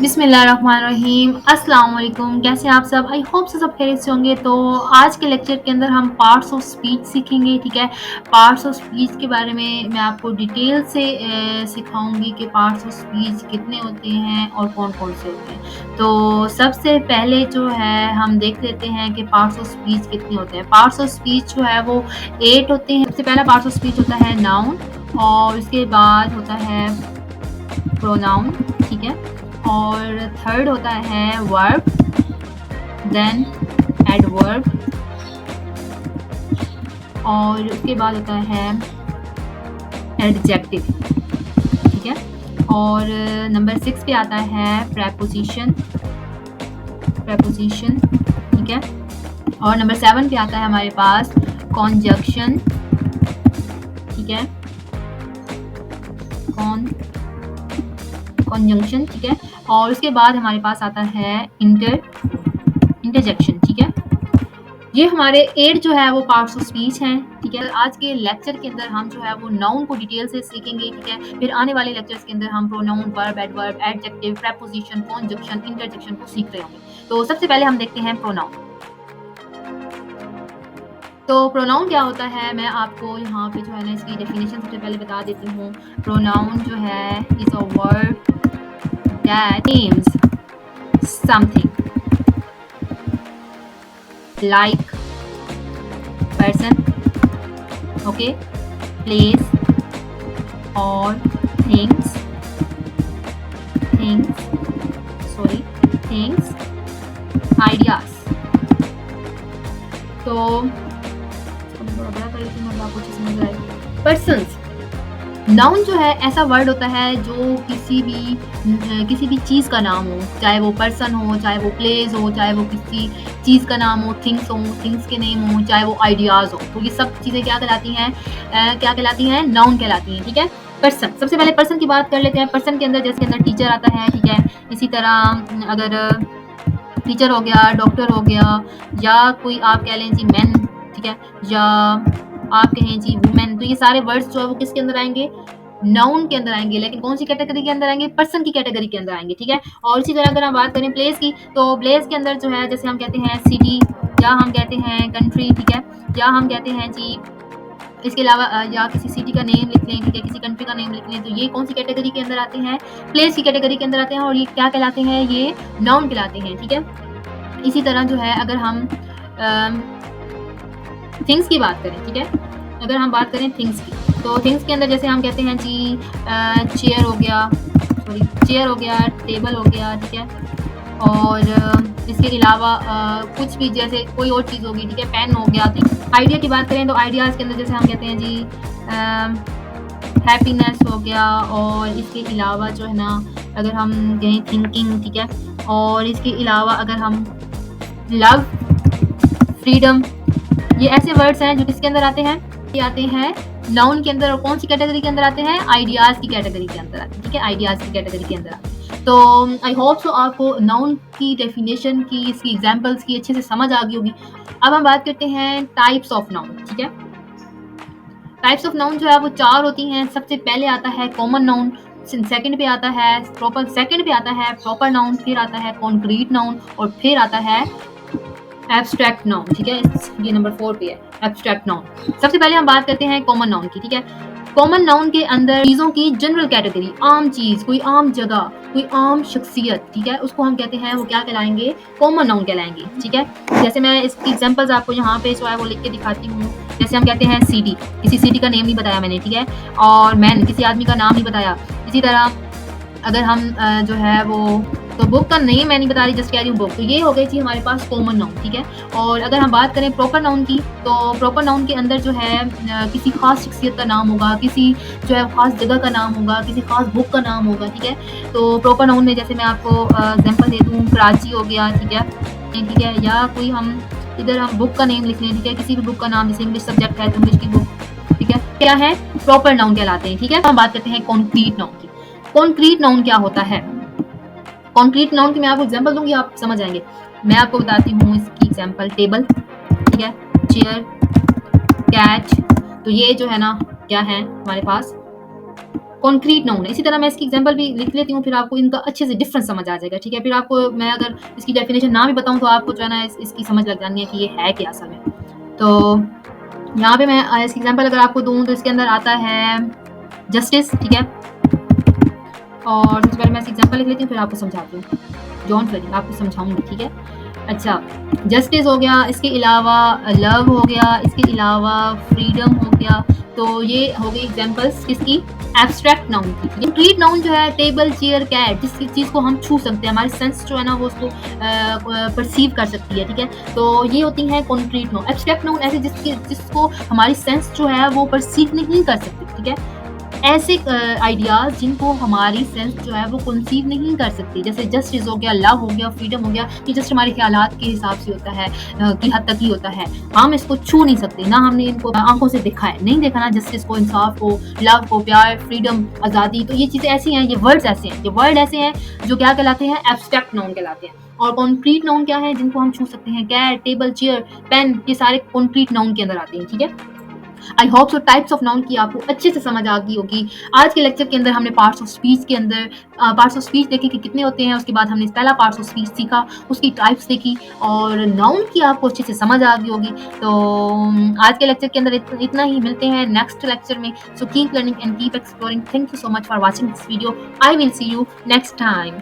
बिस्मिल्लाहिर्रहमानिर्रहीम। अस्सलाम वालेकुम। कैसे हैं आप सब? आई होप से सब खैरियत से होंगे। तो आज के लेक्चर के अंदर हम पार्ट्स ऑफ स्पीच सीखेंगे, ठीक है। पार्ट्स ऑफ स्पीच के बारे में मैं आपको डिटेल से सिखाऊंगी कि पार्ट्स ऑफ स्पीच कितने होते हैं और कौन-कौन से होते हैं। तो सबसे पहले जो है हम देख लेते हैं कि पार्ट्स ऑफ स्पीच कितने होते हैं। पार्ट्स ऑफ स्पीच जो है वो 8 होते हैं। सबसे पहला पार्ट्स ऑफ स्पीच होता है नाउन और उसके बाद होता है प्रोनाउन, ठीक है। और थर्ड होता है वर्ब, देन एडवर्ब और उसके बाद होता है एडजेक्टिव, ठीक है। और नंबर 6 पे आता है प्रेपोजिशन, ठीक है। और नंबर 7 पे आता है हमारे पास कॉन्जक्शन, ठीक है, कॉन्जंक्शन, ठीक है। और उसके बाद हमारे पास आता है इंटरजेक्शन, ठीक है। ये हमारे 8 जो है वो पार्ट्स ऑफ स्पीच हैं, ठीक है। आज के लेक्चर के अंदर हम जो है वो नाउन को डिटेल से सीखेंगे, ठीक है। फिर आने वाले लेक्चर्स के अंदर हम pronoun, verb, adverb, adjective, preposition, conjunction, interjection को सीख रहे होंगे। तो सबसे पहले हम देखते हैं प्रोनाउन। तो प्रोनाउन क्या होता है, मैं आपको यहाँ पे जो है ना इसकी डेफिनेशन सबसे पहले बता देती हूँ। प्रोनाउन जो है is a word that names something like person, okay, place or things, ideas। तो persons, नाउन जो है ऐसा वर्ड होता है जो किसी भी चीज़ का नाम हो, चाहे वो पर्सन हो, चाहे वो प्लेस हो, चाहे वो किसी चीज़ का नाम हो, थिंग्स हो, थिंग्स के नेम हो, चाहे वो आइडियाज़ हो। तो ये सब चीज़ें क्या कहलाती हैं? नाउन कहलाती हैं, ठीक है। पर्सन, सबसे पहले पर्सन की बात कर लेते हैं। पर्सन के अंदर जैसे अंदर टीचर आता है, ठीक है। इसी तरह अगर टीचर हो गया, डॉक्टर हो गया, या कोई आप कह लें जी मैन, ठीक है, या आप कहें जी वुमेन, तो ये सारे वर्ड्स जो है वो किसके अंदर आएंगे? नाउन के अंदर आएंगे। लेकिन कौन सी कैटेगरी के अंदर आएंगे? पर्सन की कैटेगरी के अंदर आएंगे, ठीक है। और इसी तरह अगर हम बात करें प्लेस की, तो प्लेस के अंदर जो है जैसे हम कहते हैं सिटी, या हम कहते हैं कंट्री, ठीक है, या हम कहते हैं जी इसके अलावा या किसी सिटी का नेम लिख लें, ठीक है, किसी कंट्री का नेम लिख लें, तो ये कौन सी कैटेगरी के अंदर आते हैं? प्लेस की कैटेगरी के अंदर आते हैं। और ये क्या कहलाते हैं? ये नाउन कहलाते हैं, ठीक है। इसी तरह जो है अगर हम थिंग्स की बात करें, ठीक है, अगर हम बात करें थिंग्स की, तो थिंग्स के अंदर जैसे हम कहते हैं जी चेयर हो गया, टेबल हो गया, ठीक है। और इसके अलावा कुछ भी जैसे कोई और चीज़ होगी, ठीक है, पेन हो गया। तो आइडिया की बात करें तो आइडियाज़ के अंदर जैसे हम कहते हैं जी हैप्पीनेस हो गया। और इसके अलावा जो है ना अगर हम कहें थिंकिंग, ठीक है। और इसके अलावा अगर हम लव, फ्रीडम, ये ऐसे वर्ड्स हैं जो किसके अंदर आते हैं? ये आते हैं नाउन के अंदर। और कौन सी कैटेगरी के अंदर आते हैं? आइडियाज़ की कैटेगरी के अंदर आते हैं, ठीक है, आइडियाज़ की कैटेगरी के अंदर आते हैं। तो आई होप सो आपको नाउन की डेफिनेशन की, इसकी एग्जांपल्स की अच्छे से समझ आ गई होगी। अब हम बात करते हैं टाइप्स ऑफ नाउन, ठीक है। टाइप्स ऑफ नाउन जो है वो 4 होती हैं। सबसे पहले आता है कॉमन नाउन, सेकंड पे आता है प्रॉपर नाउन, फिर आता है कॉन्क्रीट नाउन और फिर आता है एब्स्ट्रैक्ट नाउन, ठीक है। ये नंबर 4 पे है एब्स्ट्रैक्ट नाउन। सबसे पहले हम बात करते हैं कॉमन नाउन की, ठीक है। कॉमन नाउन के अंदर चीज़ों की जनरल कैटेगरी, आम चीज़, कोई आम जगह, कोई आम शख्सियत, ठीक है, उसको हम कहते हैं, वो क्या कहलाएंगे? कॉमन नाउन कहलाएंगे, ठीक है। जैसे मैं इसकी एग्जांपल्स आपको यहाँ पे जो है वो लिख के दिखाती हूँ। जैसे हम कहते हैं सिटी, किसी सिटी का नेम नहीं बताया मैंने, ठीक है। और मैन, किसी आदमी का नाम नहीं बताया। इसी तरह अगर हम जो है वो, तो बुक का नेम मैं नहीं बता रही, जस्ट कह रही हूँ बुक। तो ये हो गई थी हमारे पास कॉमन नाउन, ठीक है। और अगर हम बात करें प्रॉपर नाउन की, तो प्रॉपर नाउन के अंदर जो है किसी खास शख्सियत का नाम होगा, किसी जो है खास जगह का नाम होगा, किसी खास बुक का नाम होगा, ठीक है। तो प्रॉपर नाउन में जैसे मैं आपको एग्जांपल दे दूँ, कराची हो गया, ठीक है, या कोई हम इधर हम बुक का नेम लिख लें, ठीक है, किसी भी बुक का नाम, जैसे इंग्लिश सब्जेक्ट है तो इंग्लिश की बुक, ठीक है, क्या है? प्रॉपर नाउन कहलाते हैं, ठीक है। हम बात करते हैं कॉन्क्रीट नाउन की। कॉन्क्रीट नाउन क्या होता है? कॉन्क्रीट नाउन की मैं आपको एग्जांपल दूंगी, आप समझ आएंगे। मैं आपको बताती हूँ इसकी एग्जांपल। टेबल, ठीक है, चेयर, कैच। तो ये जो है ना क्या है हमारे पास? कॉन्क्रीट नाउन है। इसी तरह मैं इसकी एग्जांपल भी लिख लेती हूँ, फिर आपको इनका अच्छे से डिफरेंस समझ आ जाएगा, ठीक है। फिर आपको मैं अगर इसकी डेफिनेशन ना भी बताऊँ तो आपको जो है ना इसकी समझ लग जानी है कि ये है क्या असल में। तो यहाँ पे मैं इसकी एग्जांपल अगर आपको दूँ तो इसके अंदर आता है जस्टिस, ठीक है। और सबसे पहले मैं इसकी एग्जांपल लिख लेती हूँ, फिर आपको समझाती हूँ। डोंट वरी, आपको समझाऊंगी, ठीक है। अच्छा, जस्टिस हो गया, इसके अलावा लव हो गया, इसके अलावा फ्रीडम हो गया। तो ये हो गई एग्जांपल्स किसकी, एब्स्ट्रैक्ट नाउन की। कंक्रीट नाउन जो है टेबल, चेयर, कैट, जिस चीज़ को हम छू सकते हैं, हमारी सेंस जो है ना वो उसको परसीव कर सकती है, ठीक है। तो ये होती है कंक्रीट नाउन। एब्स्ट्रैक्ट नाउन ऐसे जिसको हमारी सेंस जो है वो परसीव नहीं कर सकती, ठीक है। ऐसे आइडियाज़ जिनको हमारी सेंस जो है वो कंसीव नहीं कर सकती, जैसे जस्टिस हो गया, लव हो गया, फ्रीडम हो गया, ये जस्ट हमारे ख्यालात के हिसाब से होता है, की हद तक ही होता है। हम इसको छू नहीं सकते, ना हमने इनको आंखों से देखा है, नहीं देखा ना जस्टिस को, इंसाफ को, लव को, प्यार, फ्रीडम, आज़ादी। तो ये चीज़ें ऐसी हैं, ये वर्ड्स ऐसे हैं, ये वर्ड ऐसे हैं जो क्या कहलाते हैं, एब्स्ट्रैक्ट नाउन कहलाते हैं। और कॉन्क्रीट नाउन क्या है, जिनको हम छू सकते हैं, कैट, टेबल, चेयर, पेन, ये सारे कॉन्क्रीट नाउन के अंदर आते हैं, ठीक है। I hope so types of noun की आपको अच्छे से समझ आ गई होगी। आज के लेक्चर के अंदर हमने पार्ट्स ऑफ स्पीच के अंदर पार्ट्स ऑफ स्पीच देखे कि कितने होते हैं, उसके बाद हमने पहला पार्ट्स ऑफ स्पीच सीखा, उसकी टाइप्स देखी, और नाउन की आपको अच्छे से समझ आ गई होगी। तो आज के लेक्चर के अंदर इतना ही। मिलते हैं नेक्स्ट लेक्चर में। So keep learning and keep exploring. Thank you so much for watching this video. I will see you next time.